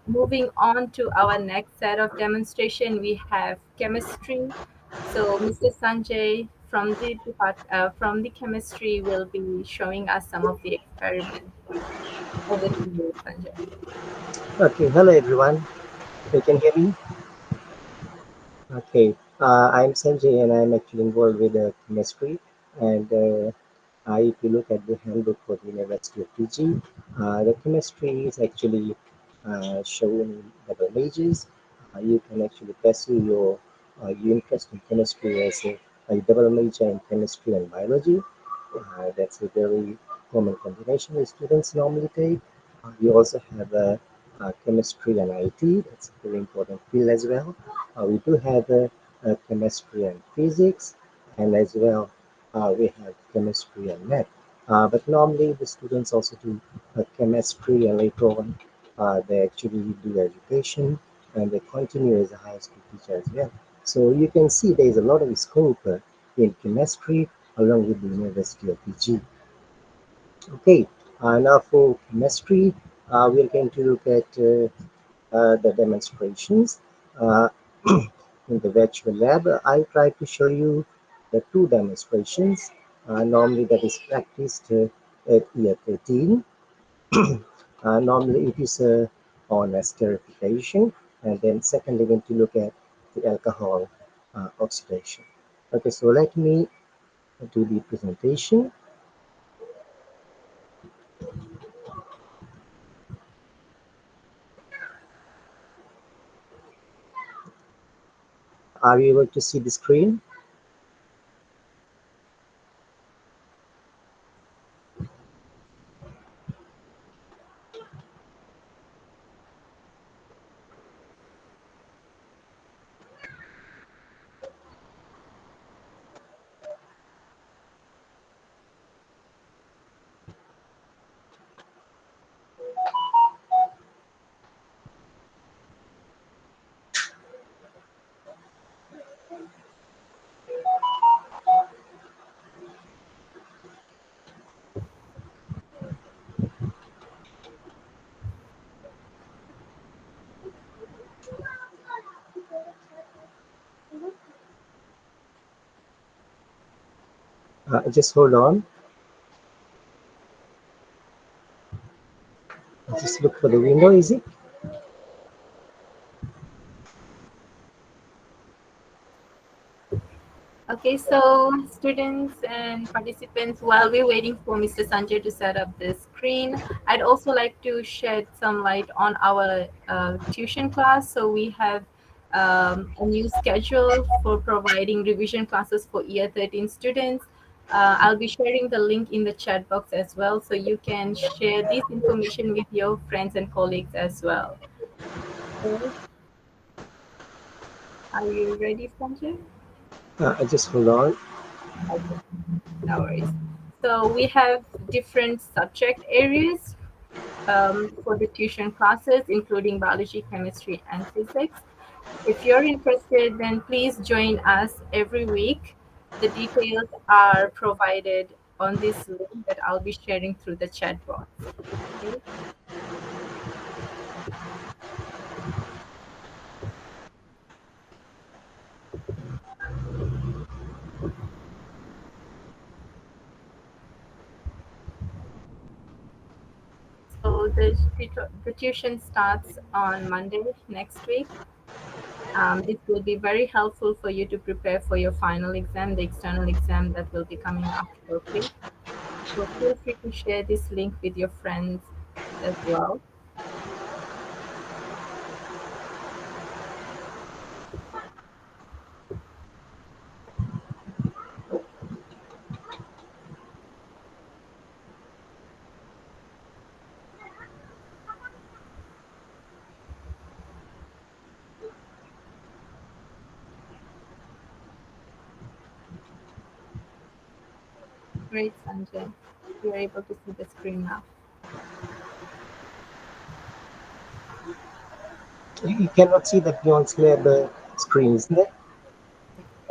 Moving on to our next set of demonstration, we have chemistry. So Mr. Sanjay from the chemistry will be showing us some of the experiments. Over to you, Sanjay. Okay, hello everyone. You can hear me? Okay, I'm Sanjay and I'm actually involved with chemistry. And if you look at the handbook for the University of Fiji, the chemistry is actually shown in double majors. You can actually pursue your interest in chemistry as a double major in chemistry and biology. That's a very common combination that students normally take. We also have chemistry and IT. That's a very important field as well. We do have chemistry and physics, and as well we have chemistry and math. But normally the students also do chemistry, and later on they actually do education and they continue as a high school teacher as well. So you can see there is a lot of scope in chemistry along with the University of Fiji. Okay, now for chemistry, we're going to look at the demonstrations. Uh, in the virtual lab, I try to show you the two demonstrations. Normally that is practiced at year 13. Normally it is on esterification, and then secondly we're going to look at the alcohol oxidation. Okay, so let me do the presentation. Are you able to see the screen? Just hold on. Just look for the window, is it? Okay, so students and participants, while we're waiting for Mr. Sanjay to set up the screen, I'd also like to shed some light on our tuition class. So we have a new schedule for providing revision classes for year 13 students. I'll be sharing the link in the chat box as well, so you can share this information with your friends and colleagues as well. Okay. Are you ready, Sanjay? Just hold on. Okay. No worries. So we have different subject areas for the tuition classes, including biology, chemistry, and physics. If you're interested, then please join us every week. The details are provided on this link that I'll be sharing through the chat box. Okay. So the tuition starts on Monday next week. This will be very helpful for you to prepare for your final exam, the external exam that will be coming up shortly. So feel free to share this link with your friends as well. Great, Sanjay. You're able to see the screen now. You cannot see the beyond slab screen, isn't it?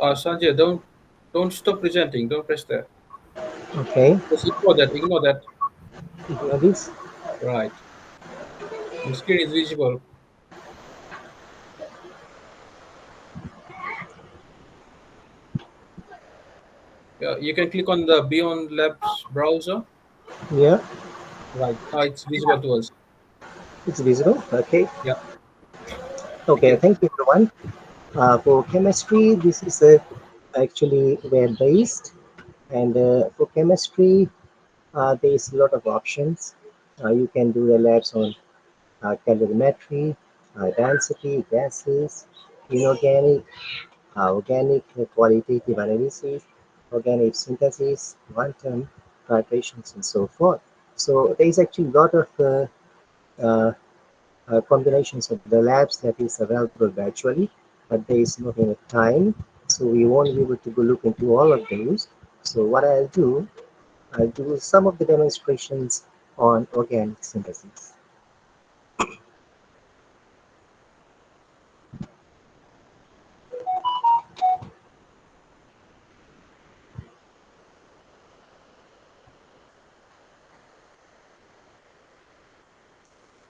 Sanjay, don't stop presenting. Don't press that. Okay, Just ignore that. Ignore that. ignore this. Right. The screen is visible. Yeah, you can click on the Beyond Labs browser. Yeah, Right now, it's visible to us. it's visible. Okay. Yeah, thank Okay, you. thank you, everyone. For chemistry, this is actually web-based, and for chemistry, there is a lot of options. You can do the labs on calorimetry, density, gases, inorganic, organic qualitative analysis, organic synthesis, quantum vibrations, and so forth. So there is actually a lot of uh, combinations of the labs that is available virtually, but there is not enough time, so we won't be able to go look into all of those. So what I'll do some of the demonstrations on organic synthesis.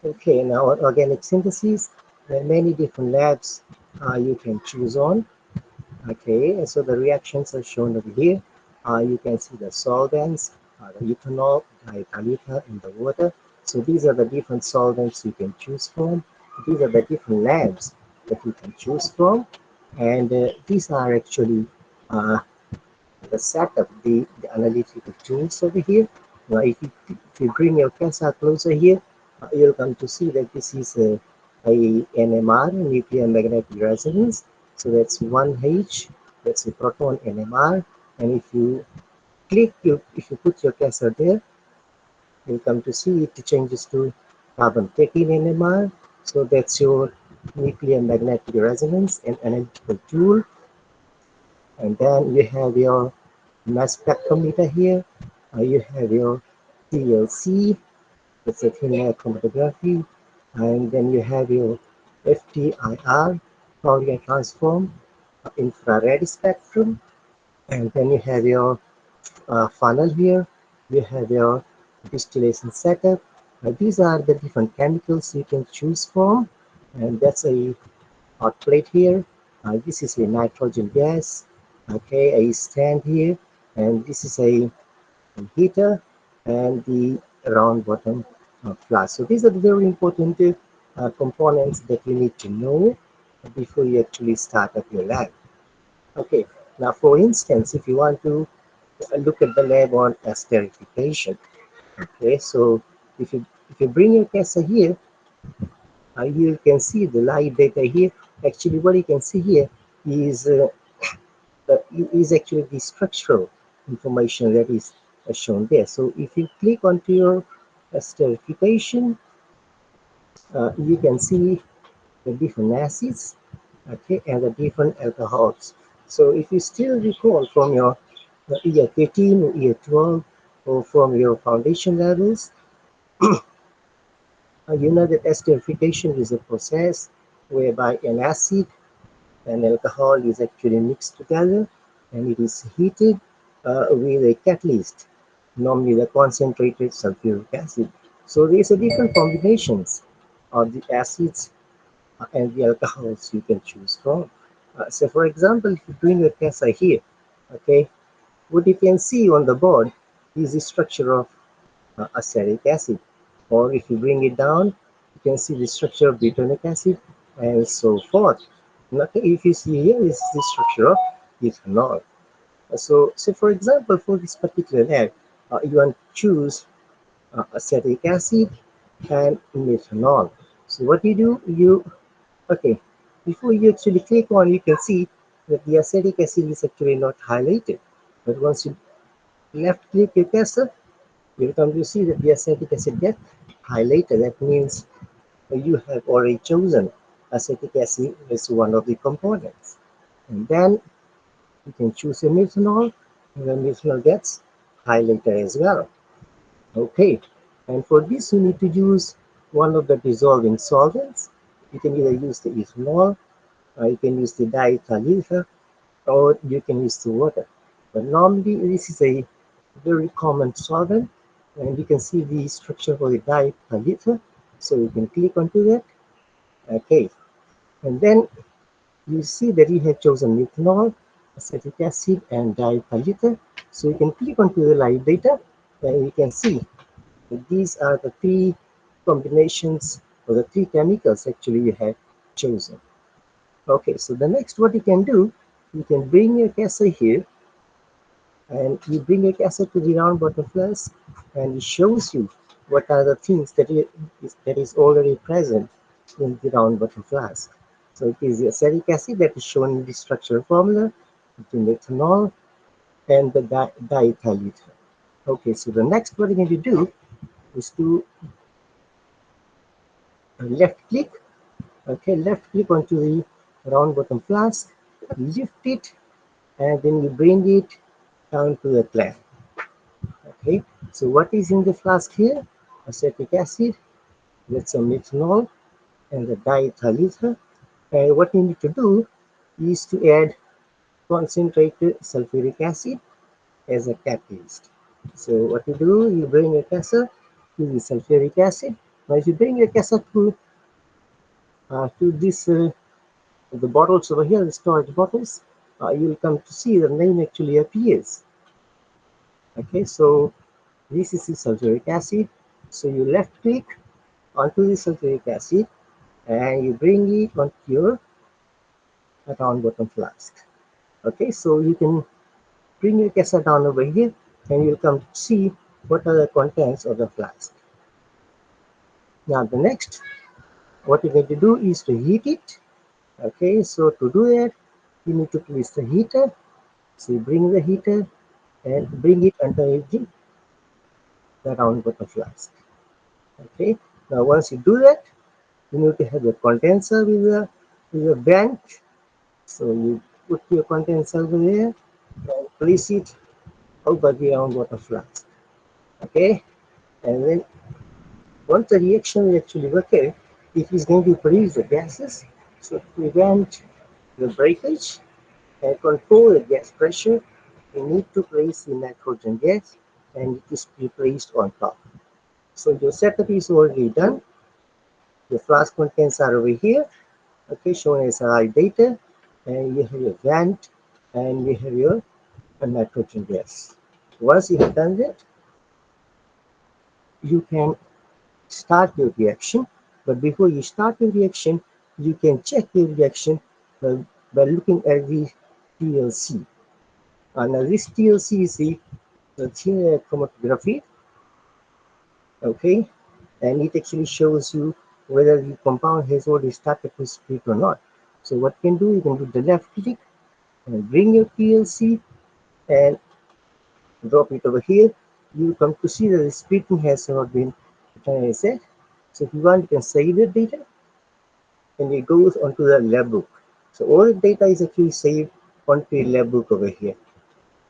Okay, now on organic synthesis, there are many different labs you can choose on. Okay, and so the reactions are shown over here. You can see the solvents, the ethanol, diethyl ether, and the water. So these are the different solvents you can choose from. These are the different labs that you can choose from. And these are actually uh, the setup, the analytical tools over here. Now, if you bring your cursor closer here, you'll come to see that this is a NMR, nuclear magnetic resonance. So that's 1H, that's a proton NMR. And if you put your cursor there, you'll come to see it changes to carbon 13 NMR. So that's your nuclear magnetic resonance and analytical tool. And then you have your mass spectrometer here. You have your TLC, that's a thin layer chromatography, and then you have your FTIR, Fourier transform, infrared spectrum, and then you have your funnel here. You have your distillation setup. These are the different chemicals you can choose from, and that's a hot plate here. This is a nitrogen gas. Okay, a stand here, and this is a heater and the round bottom flask. So these are the very important components that you need to know before you actually start up your lab. Okay, now for instance, if you want to look at the lab on esterification, okay, so if you bring your cursor here, you can see the live data here. Actually, what you can see here is actually the structural information that is shown there. So if you click onto your esterification, you can see the different acids, okay, and the different alcohols. So if you still recall from your year 13 or year 12 or from your foundation levels, you know that esterification is a process whereby an acid and alcohol is actually mixed together and it is heated with a catalyst, normally the concentrated sulfuric acid. So there's a different combinations of the acids and the alcohols you can choose from. So for example, if you bring your cursor here, okay, what you can see on the board is the structure of acetic acid. Or if you bring it down, you can see the structure of butonic acid and so forth. Now, if you see here is the structure of ethanol. So for example, for this particular lab, you want to choose acetic acid and methanol. So what you do, okay, before you actually click on, you can see that the acetic acid is actually not highlighted. But once you left click your cursor, you'll come to see that the acetic acid gets highlighted. That means you have already chosen acetic acid as one of the components. And then you can choose a methanol, and the methanol gets highlighted as well. Okay, and for this you need to use one of the dissolving solvents. You can either use the ethanol, you can use the diethyl ether, or you can use the water. But normally this is a very common solvent, and you can see the structure for the diethyl ether. So you can click onto that. Okay, and then you see that you have chosen methanol, acetic acid, and diethyl ether. So you can click onto the live data, and you can see that these are the three combinations or the three chemicals actually you have chosen. Okay, so the next what you can do, you can bring your cassette here, and you bring your cassette to the round bottom flask, and it shows you what are the things that is already present in the round bottom flask. So it is the acetic acid that is shown in the structural formula, the methanol, and the diethyl ether. Okay, so the next what you're going to do is to left click. Okay, left click onto the round bottom flask, lift it, and then you bring it down to the clamp. Okay, so what is in the flask here? Acetic acid, that's a methanol, and the diethyl ether. And what you need to do is to add concentrated sulfuric acid as a catalyst. So what you do, you bring a cassette to the sulfuric acid. Now if you bring a cassette to this the bottles over here, the storage bottles, you will come to see the name actually appears. Okay, so this is the sulfuric acid. So you left click onto the sulfuric acid, and you bring it onto your round bottom flask. Okay, so you can bring your cassette down over here, and you'll come to see what are the contents of the flask. Now the next, what you're going to do is to heat it. Okay, so to do that, you need to place the heater. So you bring the heater and bring it under the round bottom flask. Okay, now once you do that, you need to have a condenser with a vent. So you put your condenser over there and place it over the round water flask. Okay, and then once the reaction is actually occur, it is going to produce the gases. So to prevent the breakage and control the gas pressure, you need to place the nitrogen gas, and it is placed on top. So your setup is already done. The flask contents are over here, okay, shown as live data, and you have your vent, and you have your nitrogen gas. Once you have done that, you can start your reaction. But before you start your reaction, you can check your reaction by looking at the TLC. Now this TLC is the thin chromatography, okay, and it actually shows you whether the compound has already started to split or not. So what you can do, you can do the left click and bring your TLC and drop it over here. You come to see that the splitting has not been done as yet. So if you want, you can save the data, and it goes onto the lab book. So all the data is actually saved onto a lab book over here.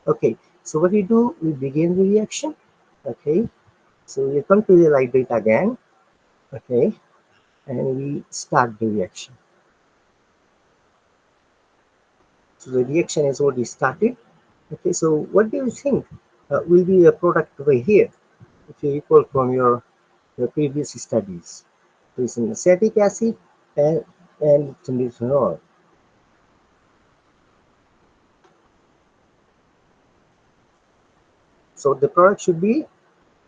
Okay, so what we do, we begin the reaction. Okay, so we come to the live data again. Okay, and we start the reaction. So the reaction has already started. Okay, so what do you think will be the product over here? If you recall from your previous studies, there is an acetic acid and methanol. So the product should be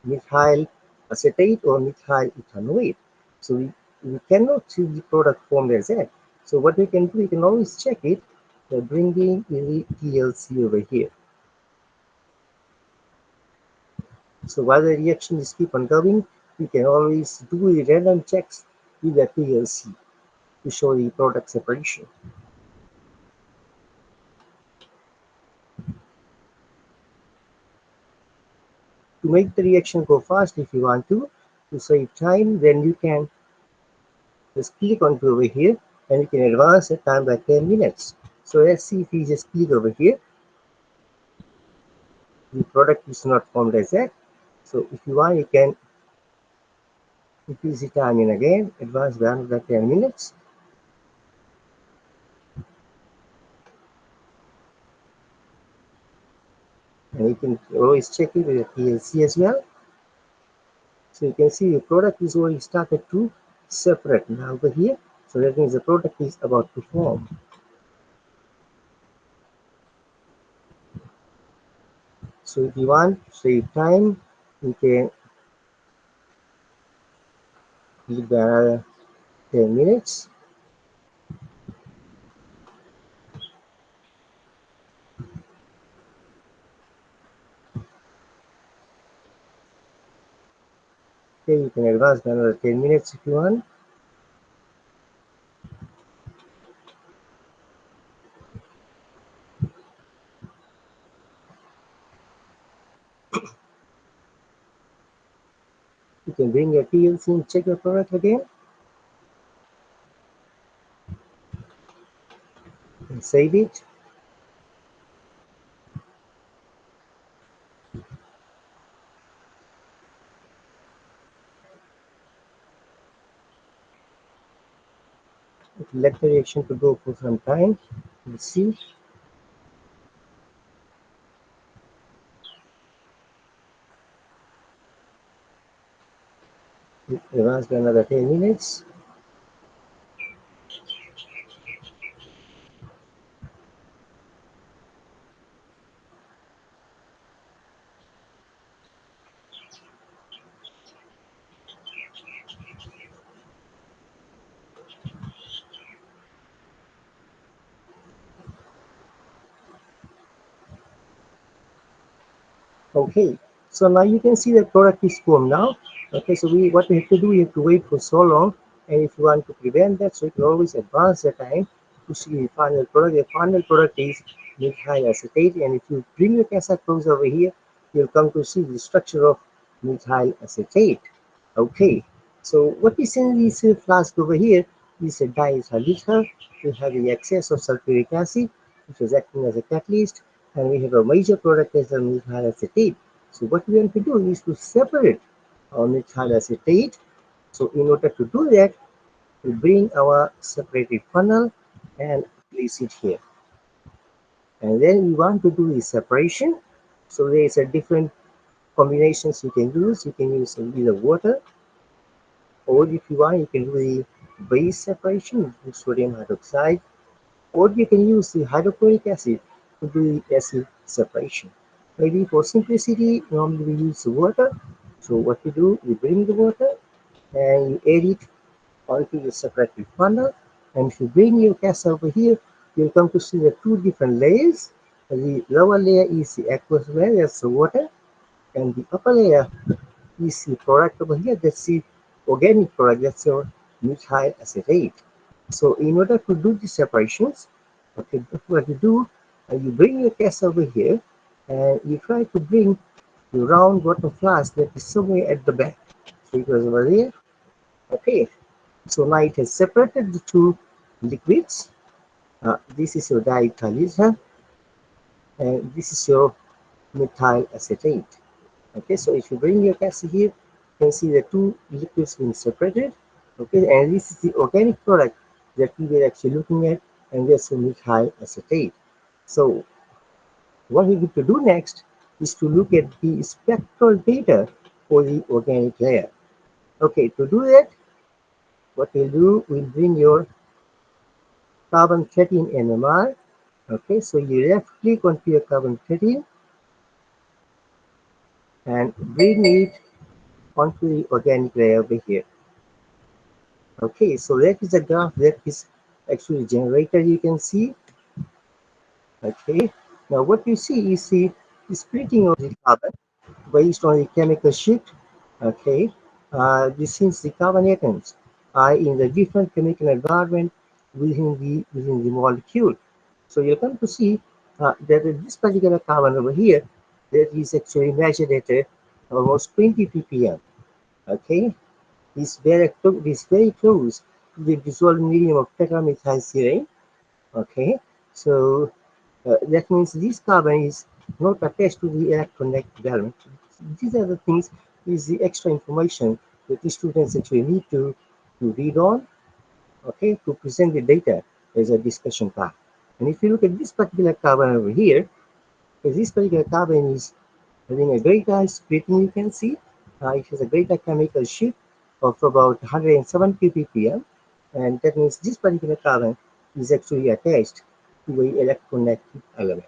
methyl acetate or methyl ethanoate. So we cannot see the product formed as that. So what we can do, we can always check it by bringing the TLC over here. So while the reaction is keep on going, we can always do the random checks with the TLC to show the product separation. To make the reaction go fast, if you want to save time, then you can just click onto over here, and you can advance the time by 10 minutes. So let's see if we just click over here. The product is not formed as that. So if you want, you can increase the time in again, advance by another 10 minutes. And you can always check it with the PLC as well. So you can see the product is already started to separate now over here. So that means the product is about to form. So if you want to save time, you can give another 10 minutes. Okay, you can advance by another 10 minutes if you want. You can bring your PLC and check your product again and save it. Let the reaction to go for some time. Let's see. Advance by another 10 minutes. Okay, so now you can see the product is formed now. Okay, so what we have to do, we have to wait for so long, and if you want to prevent that, so you can always advance the time to see the final product. The final product is methyl acetate, and if you bring your cassette close over here, you'll come to see the structure of methyl acetate. Okay, so what we see in this flask over here is a diethyl ether. We have the excess of sulfuric acid, which is acting as a catalyst, and we have a major product as the methyl acetate. So what we want to do is to separate our methyl acetate. So in order to do that, we bring our separated funnel and place it here. And then we want to do the separation. So there is a different combinations you can use. You can use either water, or if you want, you can do the base separation with sodium hydroxide, or you can use the hydrochloric acid to do the acid separation. Maybe for simplicity, normally we use water. So what we do, we bring the water and you add it onto the separated funnel. And if you bring your gas over here, you'll come to see the two different layers. The lower layer is the aqueous layer, that's the water, and the upper layer is the product over here, that's the organic product, that's your methyl acetate. So in order to do the separations, okay, what you do, you bring your gas over here and you try to bring the round bottom flask that is somewhere at the back. So it was over there. Okay, so now it has separated the two liquids. This is your diethyl and this is your methyl acetate. Okay, so if you bring your gas here, you can see the two liquids being separated. Okay, and this is the organic product that we were actually looking at, and that's the methyl acetate. So what we need to do next is to look at the spectral data for the organic layer. Okay, to do that, what we'll do, we'll bring your carbon 13 NMR. Okay, so you left click onto your carbon 13 and bring it onto the organic layer over here. Okay, so that is a graph that is actually generated, you can see. Okay, now what you see is the splitting of the carbon based on the chemical shift. Okay, this since the carbon atoms are in the different chemical environment within the molecule. So you come to see that this particular carbon over here that is actually measured at almost 20 ppm. Okay, is very close to the dissolved medium of tetramethylserine. Okay, so that means this carbon is not attached to the electronegative element. These are the things, is the extra information that the students actually need to read on, okay, to present the data as a discussion part. And if you look at this particular carbon over here, this particular carbon is having a very nice splitting, you can see. It has a greater chemical shift of about 170 ppm, and that means this particular carbon is actually attached to a electronegative element.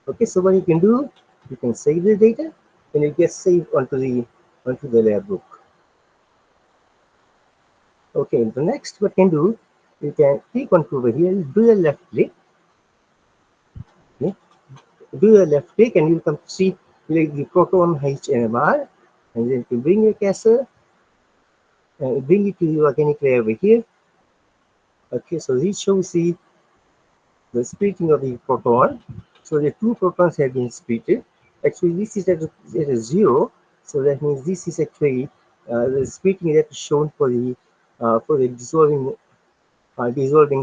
Okay, so what you can do, you can save the data and it gets saved onto the lab book. Okay, the next what you can do, you can click onto over here, do a left click, okay? Do a left click and you'll come to see like the proton HNMR, and then you can bring your cursor and bring it to the organic layer over here. Okay, so this shows the splitting of the proton. So the two protons have been splitted. Actually, this is at a 0, so that means this is actually the splitting that is shown for the dissolving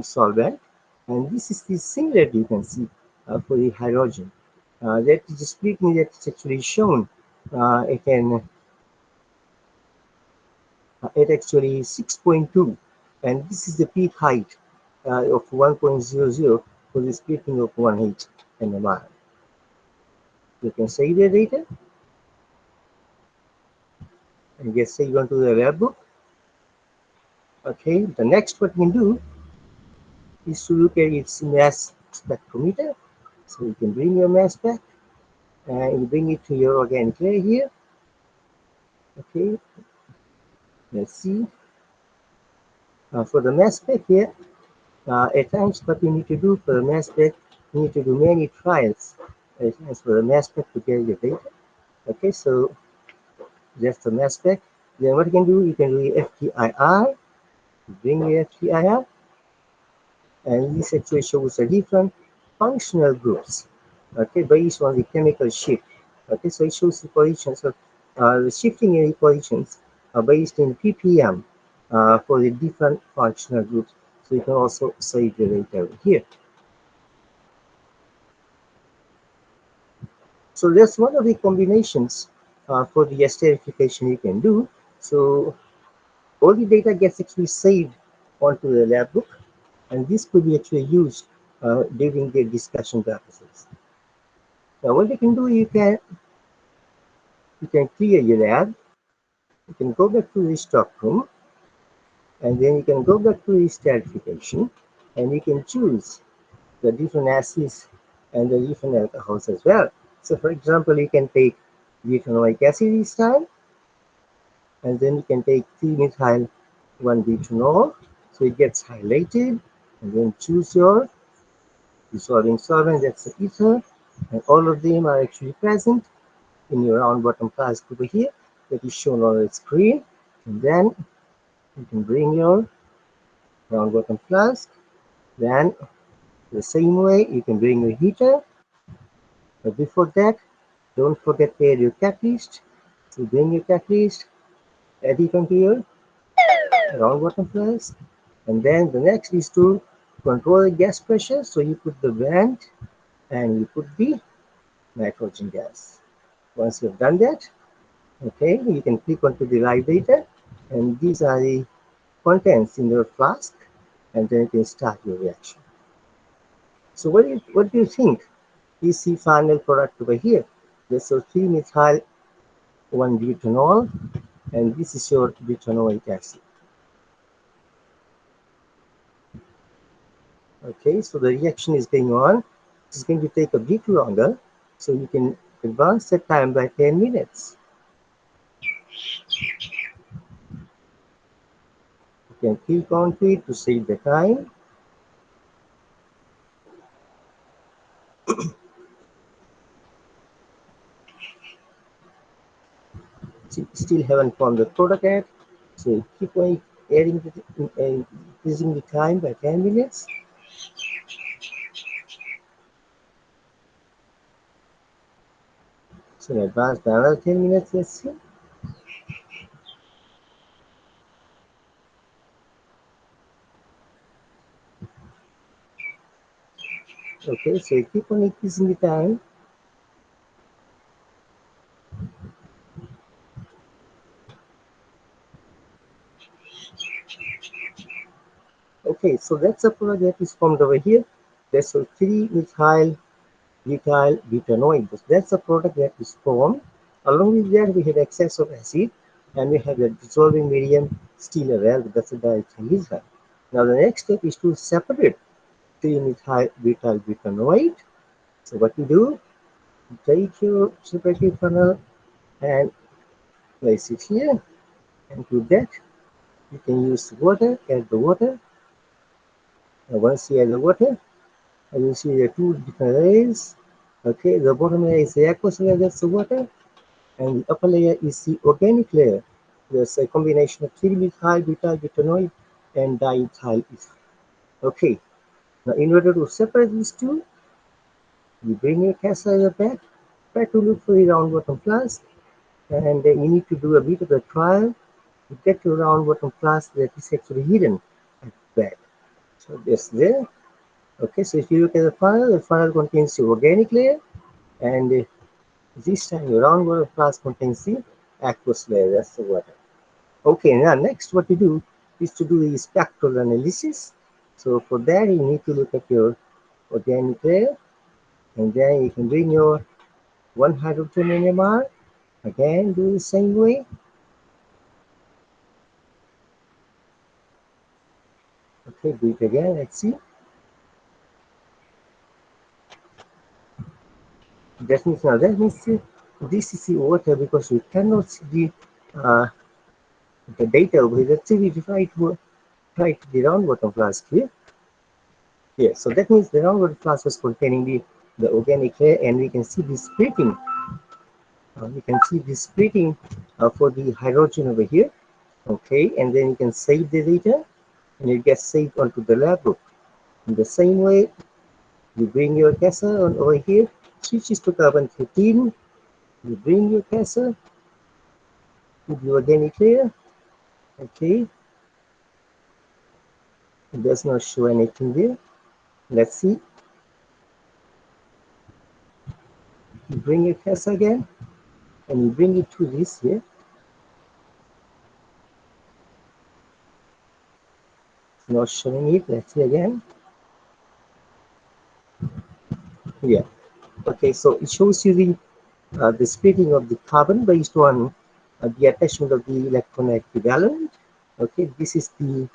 solvent, and this is the similar you can see for the hydrogen. That is the splitting that is actually shown at actually 6.2, and this is the peak height of 1.00 for the splitting of 1H NMR. You can save the data and get saved onto the web book. Okay, the next what you can do is to look at its mass spectrometer. So you can bring your mass back and you bring it to your organic layer here. Okay, let's see. For the mass spec here, at times what you need to do for the mass spec, you need to do many trials as for the mass spec to get your data. Okay, so that's the mass spec. Then what you can do, you can do FTIR, bring your FTIR, and this actually shows the different functional groups, okay, based on the chemical shift. Okay, so it shows the positions of the shifting in the positions are based in ppm for the different functional groups. So you can also save the data here. So that's one of the combinations for the esterification you can do. So all the data gets actually saved onto the lab book, and this could be actually used during the discussion purposes. Now what you can do, you can clear your lab, you can go back to the stock room, and then you can go back to the esterification, and you can choose the different acids and the different alcohols as well. So for example, you can take butanoic acid this time, and then you can take 3-methyl 1-butanol, so it gets highlighted, and then choose your dissolving solvent, that's the ether, and all of them are actually present in your round bottom flask over here that is shown on the screen. And then you can bring your round bottom flask. Then the same way you can bring your heater, but before that, don't forget to add your catalyst. So bring your catalyst, add it onto your round bottom flask, and then the next is to control the gas pressure. So you put the vent and you put the nitrogen gas. Once you've done that, okay, you can click onto the live data, and these are the contents in your flask, and then you can start your reaction. So what do you think is the final product over here? This is 3-methyl 1-butanol, and this is your butanoic acid. Okay, so the reaction is going on. It's going to take a bit longer, so you can advance the time by 10 minutes. You can click on it to save the time. Still haven't found the product yet, so keep on adding increasing the time by 10 minutes. So advance by another 10 minutes, let's see. Okay, so keep on increasing the time. Okay, so that's a product that is formed over here. That's a 3-methyl butyl butanoid. That's a product that is formed Along with that, we have excess of acid, and we have the dissolving medium still available. That's the diethyl. Now the next step is to separate 3-methyl butyl butanoate. So what you do, you take your separated funnel and place it here, and to that you can use water, add the water. Now once you add the water, and you see the two different layers. Okay, the bottom layer is the aqueous layer, that's the water, and the upper layer is the organic layer. There's a combination of 3-methyl butyl butanoate and diethyl ether. Okay, now in order to separate these two, you bring your caster back, try to look for the round bottom flask, and then you need to do a bit of a trial to get your round bottom flask that is actually hidden at the back. So this there. Okay, so if you look at the funnel contains the organic layer, and this time your round bottom flask contains the aqueous layer, that's the water. Okay, now next what you do is to do the spectral analysis. So for that you need to look at your organic layer, and then you can bring your 1 hydrogen NMR. Again, do the same way. Okay, do it again. Let's see. That means this is the water because we cannot see uh, the data over here. Let's say we write the round bottom flask here. Yeah, so that means the round bottom flask was containing the organic layer, and we can see this splitting. For the hydrogen over here. Okay, and then you can save the data, and it gets saved onto the lab book. In the same way, you bring your caster on over here, switches to carbon 13. You bring your caster with the organic layer. Okay, it does not show anything there. Let's see. You bring your caster again, and you bring it to this here. It's not showing it. Let's see again. Yeah. Okay, so it shows you the splitting of the carbon based on the attachment of the electronegative element. Okay, this is the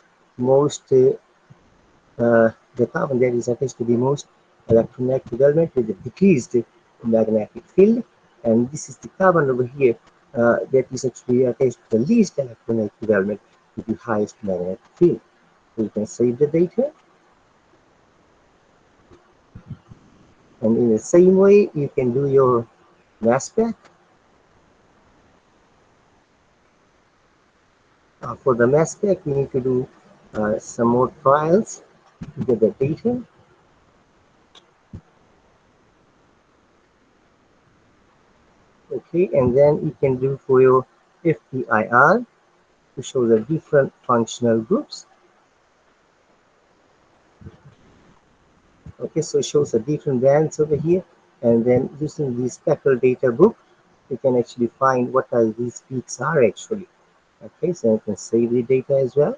carbon that is attached to the most electronegative element with the decreased magnetic field, and this is the carbon over here that is actually attached to the least electronegative element with the highest magnetic field. So you can save the data, and in the same way you can do your mass spec. For the mass spec, we need to do some more trials to get the data. Okay, and then you can do for your FTIR to show the different functional groups. Okay, so it shows the different bands over here, and then using the spectral data book, you can actually find what are these peaks are actually. Okay, so you can save the data as well.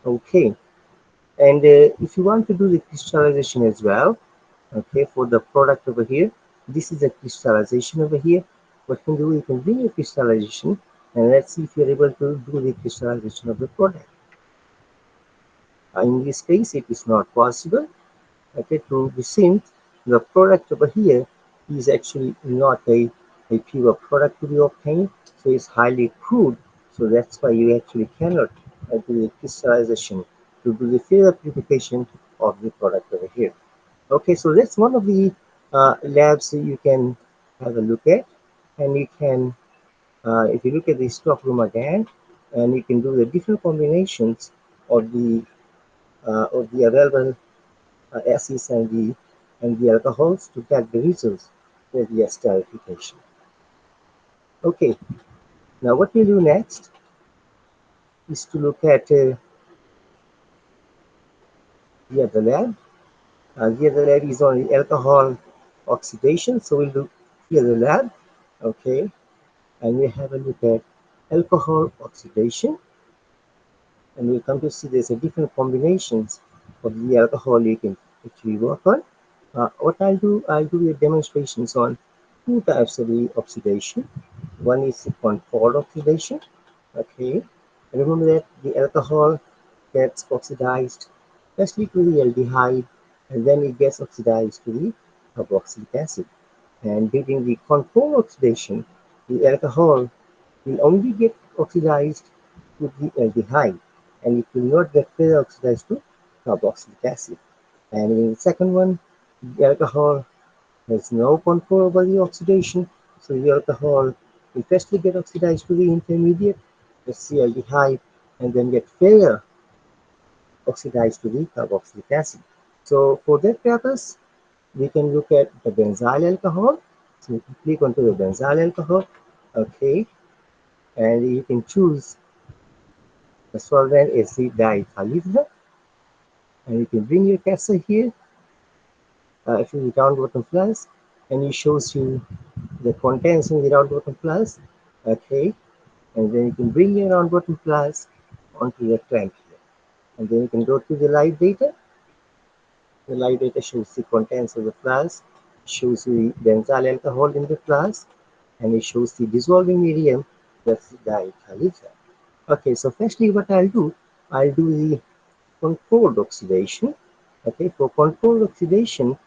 Okay, and if you want to do the crystallization as well, okay, for the product over here, this is a crystallization over here. What you can do, you can bring your crystallization, and let's see if you're able to do the crystallization of the product. In this case, it is not possible. Okay, to be seen, the product over here is actually not a pure product to be obtained, so it's highly crude. So that's why you actually cannot do the crystallization to do the further purification of the product over here. Okay, so that's one of the labs that you can have a look at, and you can, if you look at the stock room again, and you can do the different combinations of the available acids and the alcohols to get the results for the esterification. Okay, now what we'll do next is to look at the other lab. The other lab is on the alcohol oxidation, so we'll do the other lab. Okay, and we have a look at alcohol oxidation, and we'll come to see there's a different combinations of the alcohol you can actually work on. I'll do the demonstrations on two types of the oxidation. One is the controlled oxidation. Okay, remember that the alcohol gets oxidized firstly to the aldehyde, and then it gets oxidized to the carboxylic acid. And during the controlled oxidation, the alcohol will only get oxidized to the aldehyde, and it will not get further oxidized to carboxylic acid. And in the second one, the alcohol has no control over the oxidation, so the alcohol will firstly get oxidized to the intermediate, let's say aldehyde, and then get further oxidized to the carboxylic acid. So for that purpose, we can look at the benzyl alcohol. So you can click onto the benzyl alcohol, okay, and you can choose the solvent is the diethyl ether, and you can bring your cursor here to the round bottom plus, and it shows you the contents in the round bottom plus, okay, and then you can bring your round bottom plus onto the clamp here, and then you can go to the live data. The live data shows the contents of the flask, shows the benzyl alcohol in the flask, and it shows the dissolving medium, that's the diethyl ether. Okay, so firstly what I'll do the controlled oxidation. Okay, for controlled oxidation,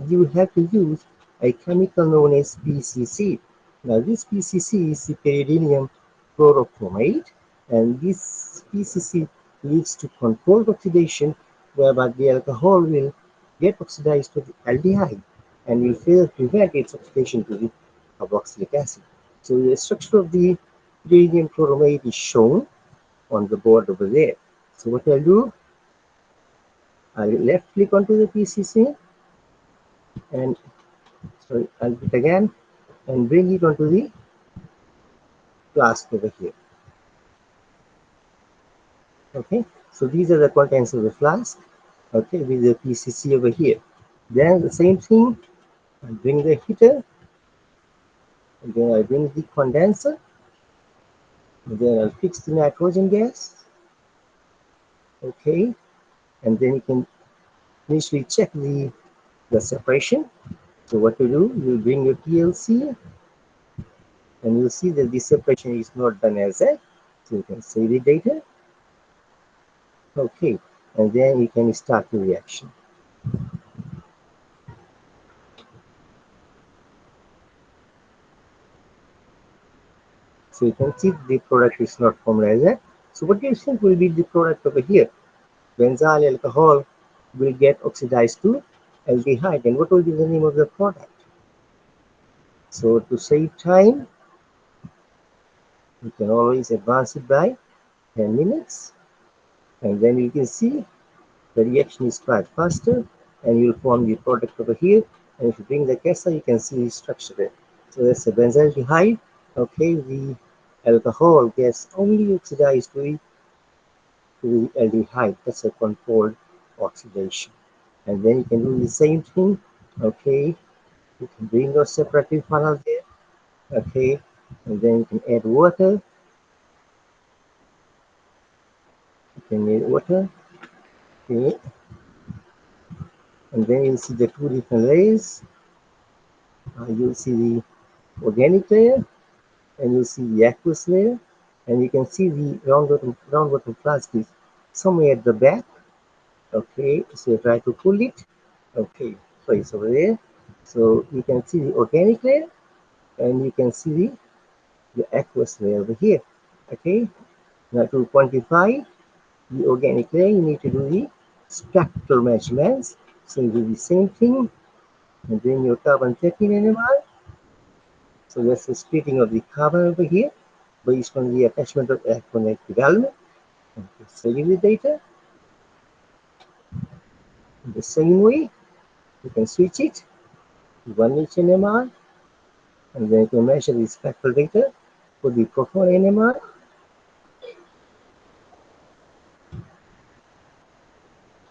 you have to use a chemical known as PCC. Now this PCC is the pyridinium chlorochromate, and this PCC leads to controlled oxidation, whereby the alcohol will get oxidized to the aldehyde and will further prevent its oxidation to the carboxylic acid. So the structure of the pyridinium chlorochromate is shown on the board over there. So what I'll do, I'll left click onto the PCC, and sorry, I'll do it again and bring it onto the flask over here. Okay, so these are the contents of the flask. Okay, with the PCC over here. Then the same thing, I bring the heater, and then I bring the condenser, and then I'll fix the nitrogen gas. Okay, and then you can initially check the separation. So what you do, you bring your PLC, and you'll see that the separation is not done as that. So you can save the data. Okay, and then you can start the reaction. So you can see the product is not formed as that. So what do you think will be the product over here? Benzyl alcohol will get oxidized to aldehyde, and what will be the name of the product? So to save time, you can always advance it by 10 minutes, and then you can see the reaction is quite faster, and you'll form the product over here. And if you bring the cursor, you can see the structure there. So that's a benzaldehyde. Okay, the alcohol gets only oxidized to the aldehyde. That's a controlled oxidation. And then you can do the same thing. Okay, you can bring your separative funnel there. Okay, and then you can add water. You can add water. Okay, and then you'll see the two different layers. You'll see the organic layer, and you see the aqueous layer, and you can see the round bottom flask is somewhere at the back. Okay, so you try to pull it. Okay, so it's over there. So you can see the organic layer, and you can see the aqueous layer over here. Okay, now to quantify the organic layer, you need to do the spectral measurements. So you do the same thing, and then your carbon 13 NMR. So that's the splitting of the carbon over here based on the attachment of electronegative element. Okay, saving the data. In the same way, you can switch it to 1H NMR, and then you can measure the spectral data for the proton NMR.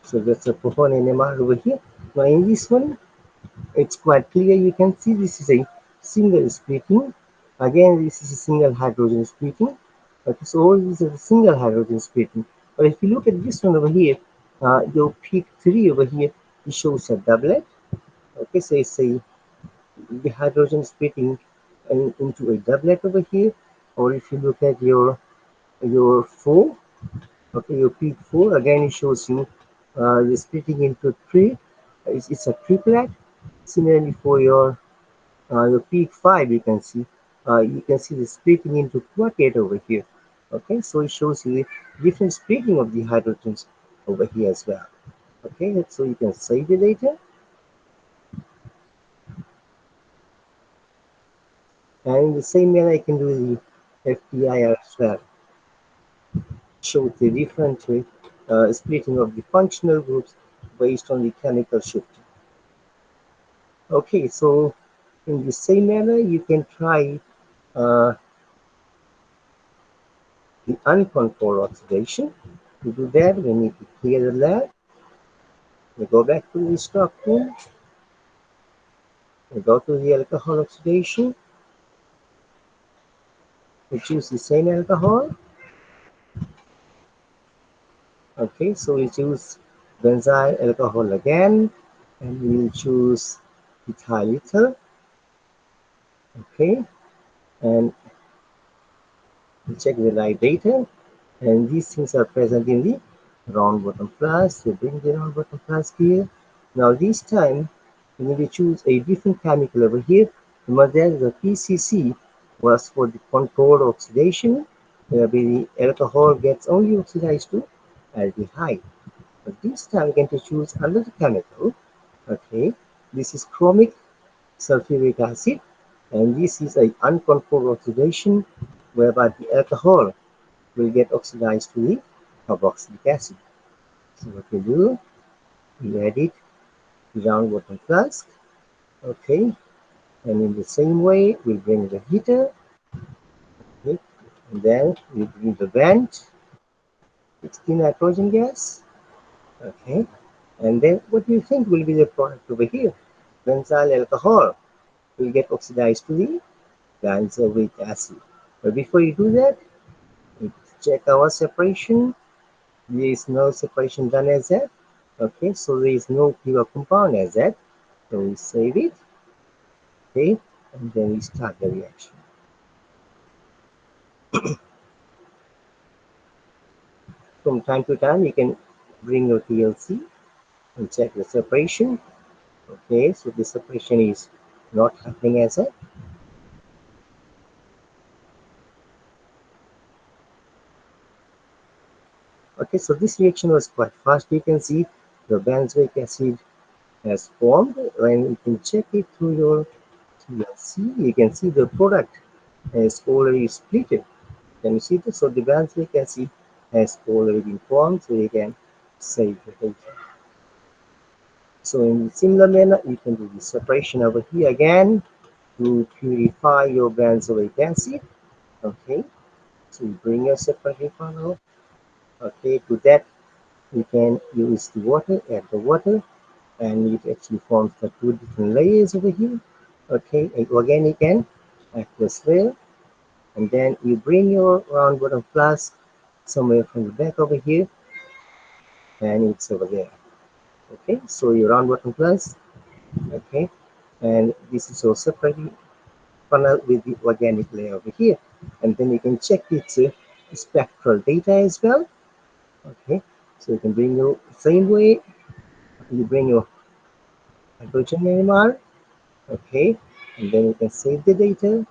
So that's a proton NMR over here. Now in this one, it's quite clear. You can see this is a single splitting. Again, this is a single hydrogen splitting. Okay, so all these are the single hydrogen splitting. But if you look at this one over here, your peak 3 over here, it shows a doublet. Okay, so it's the hydrogen splitting into a doublet over here, or if you look at your four, okay, your peak four again, it shows you the splitting into three. It's a triplet. Similarly, for your peak five, you can see the splitting into quartet over here. Okay, so it shows you the different splitting of the hydrogens over here as well. Okay, so you can save the data, and in the same manner, I can do the FTIR as well. Show the different splitting of the functional groups based on the chemical shifting. Okay, so in the same manner, you can try uh, the uncontrolled oxidation. To do that, we need to clear the lab. We go back to the stock room. We go to the alcohol oxidation. We choose the same alcohol. Okay, so we choose benzyl alcohol again, and we will choose ethyl ether. Okay, and we check the live data, and these things are present in the round bottom flask. We bring the round bottom flask here. Now this time we need to choose a different chemical over here. Remember that the PCC was for the controlled oxidation, where the alcohol gets only oxidized to aldehyde. But this time we can choose another chemical. Okay, this is chromic sulfuric acid, and this is a uncontrolled oxidation whereby the alcohol will get oxidized to the carboxylic acid. So what we do, we add it down bottom flask. Okay, and in the same way, we bring the heater. Okay, and then we bring the vent. It's the nitrogen gas. Okay, and then what do you think will be the product over here? Benzyl alcohol will get oxidized to the benzoic acid. But before you do that, we check our separation. There is no separation done as that. Okay, so there is no pure compound as that. So we save it. Okay, and then we start the reaction. From time to time, you can bring your TLC and check the separation. Okay, so the separation is not happening as that. Okay, so this reaction was quite fast. You can see the benzoic acid has formed. When you can check it through your TLC, you can see the product has already split. Can you see this? So the benzoic acid has already been formed, so you can save the data. So in similar manner, you can do the separation over here again to purify your benzoic acid. Okay, so you bring your separation funnel. Okay, to that you can use the water, add the water, and it actually forms the two different layers over here. Okay, an organic and aqueous layer, and then you bring your round bottom flask somewhere from the back over here, and it's over there. Okay, so your round bottom flask. Okay, and this is your separating funnel with the organic layer over here, and then you can check its spectral data as well. Okay, so you can bring your same way, you bring your hydrogen NMR. Okay, and then you can save the data,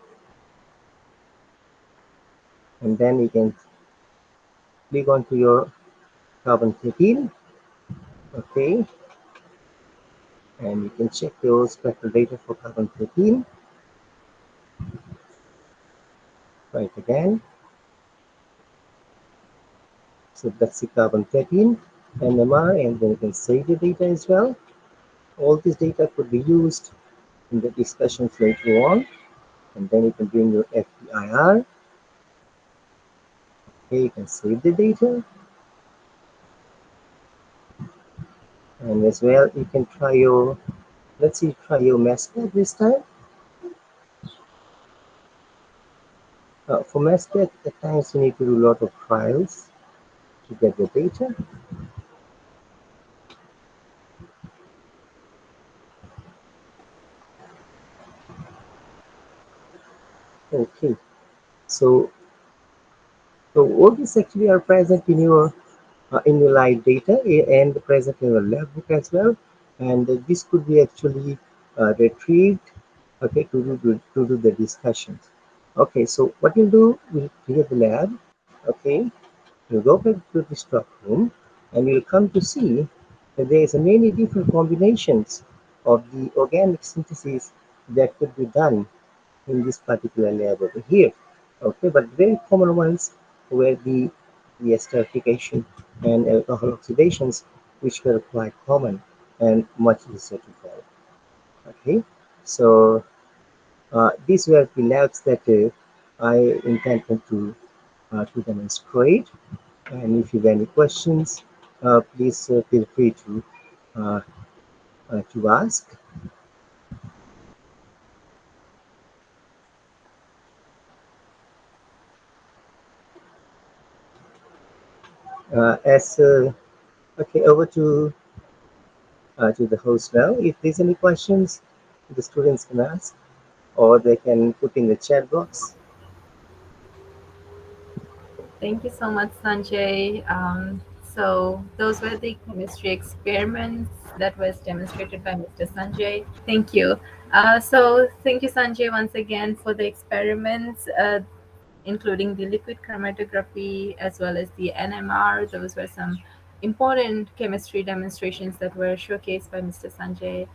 and then you can click onto your carbon 13. Okay, and you can check your spectral data for carbon 13. Right again, so that's the carbon 13 NMR, and then you can save the data as well. All this data could be used in the discussions later on, and then you can bring your FTIR. Okay, you can save the data, and as well you can try your, let's see, try your mass spec this time. For mass spec, at times you need to do a lot of trials to get the data. Okay, so all these actually are present in your live data and present in your lab book as well, and this could be actually retrieved, okay, to do the discussions. Okay, so what you'll do, we'll clear the lab, okay, you'll go back to the stock room, and you'll come to see that there is a many different combinations of the organic synthesis that could be done in this particular lab over here. Okay, but very common ones were the esterification and alcohol oxidations, which were quite common and much easier to follow. Okay, so these were the labs that I intended to demonstrate. And if you have any questions, please feel free uh, to ask. As Okay, over to the host now. If there's any questions, the students can ask, or they can put in the chat box. Thank you so much, Sanjay. So those were the chemistry experiments that was demonstrated by Mr. Sanjay. Thank you. So thank you, Sanjay, once again for the experiments, including the liquid chromatography as well as the NMR. Those were some important chemistry demonstrations that were showcased by Mr. Sanjay.